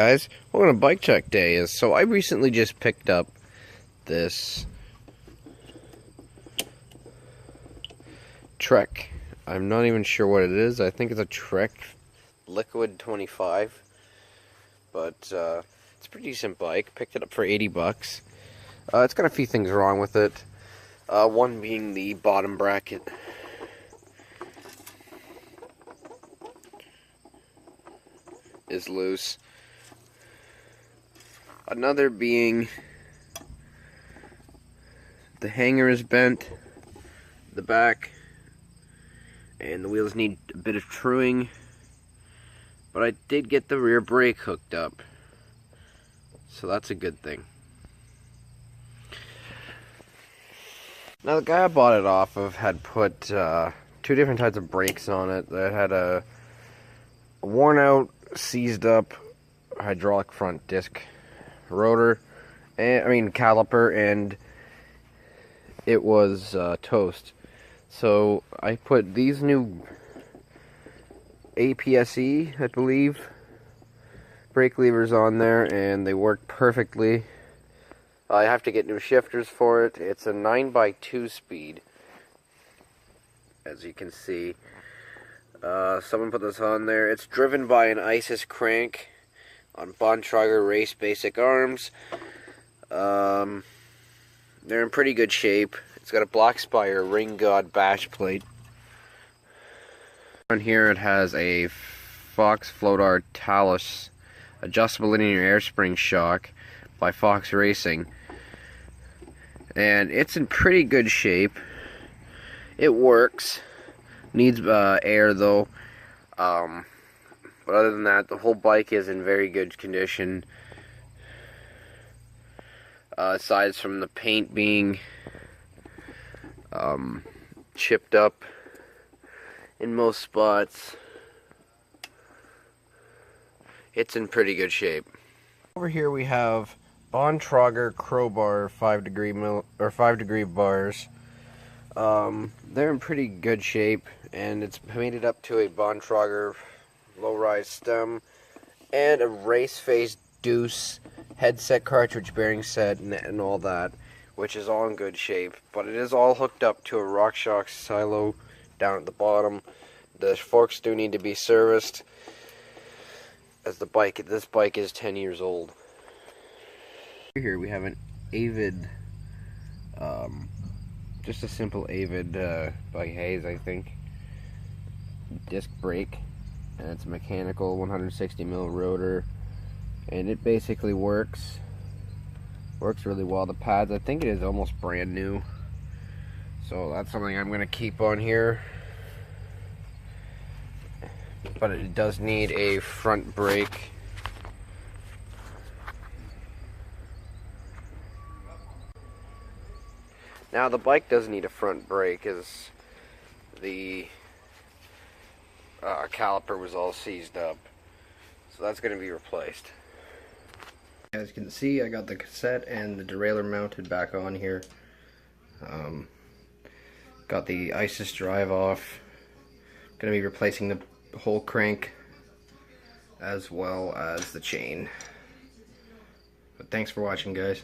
guys, welcome to Bike Check Day. So I recently just picked up this Trek. I'm not even sure what it is. I think it's a Trek Liquid 25, but it's a pretty decent bike. Picked it up for 80 bucks. It's got a few things wrong with it. One being the bottom bracket. Is loose. Another being the hanger is bent, the back, and the wheels need a bit of truing, but I did get the rear brake hooked up, so that's a good thing. Now the guy I bought it off of had put two different types of brakes on it that had a worn out, seized up hydraulic front disc rotor, and caliper, and it was toast. So I put these new APSE, I believe, brake levers on there, and they work perfectly. I have to get new shifters for it. It's a 9x2 speed, as you can see. Someone put this on there. It's driven by an ISIS crank on Bontrager Race Basic Arms. They're in pretty good shape. It's got a Black Spire Ring God bash plate. On here it has a Fox Floatar Talus adjustable linear air spring shock by Fox Racing. And it's in pretty good shape. It works. Needs air though, but other than that, the whole bike is in very good condition. Aside from the paint being chipped up in most spots, it's in pretty good shape. Over here we have Bontrager crowbar 5 degree bars. They're in pretty good shape, and it's mated up to a Bontrager low-rise stem and a race face deuce headset cartridge bearing set and all that, which is all in good shape. But it is all hooked up to a RockShox silo down at the bottom. The forks do need to be serviced, as this bike is 10 years old. Here we have an Avid, just a simple Avid by Hayes, I think, disc brake, and it's a mechanical 160mm rotor, and it basically works really well. The pads, I think it is almost brand new, so that's something I'm going to keep on here, but it does need a front brake. Now the bike does need a front brake, as the caliper was all seized up, so that's going to be replaced. As you can see, I got the cassette and the derailleur mounted back on here. Got the ISIS drive off. Going to be replacing the whole crank as well as the chain. But thanks for watching, guys.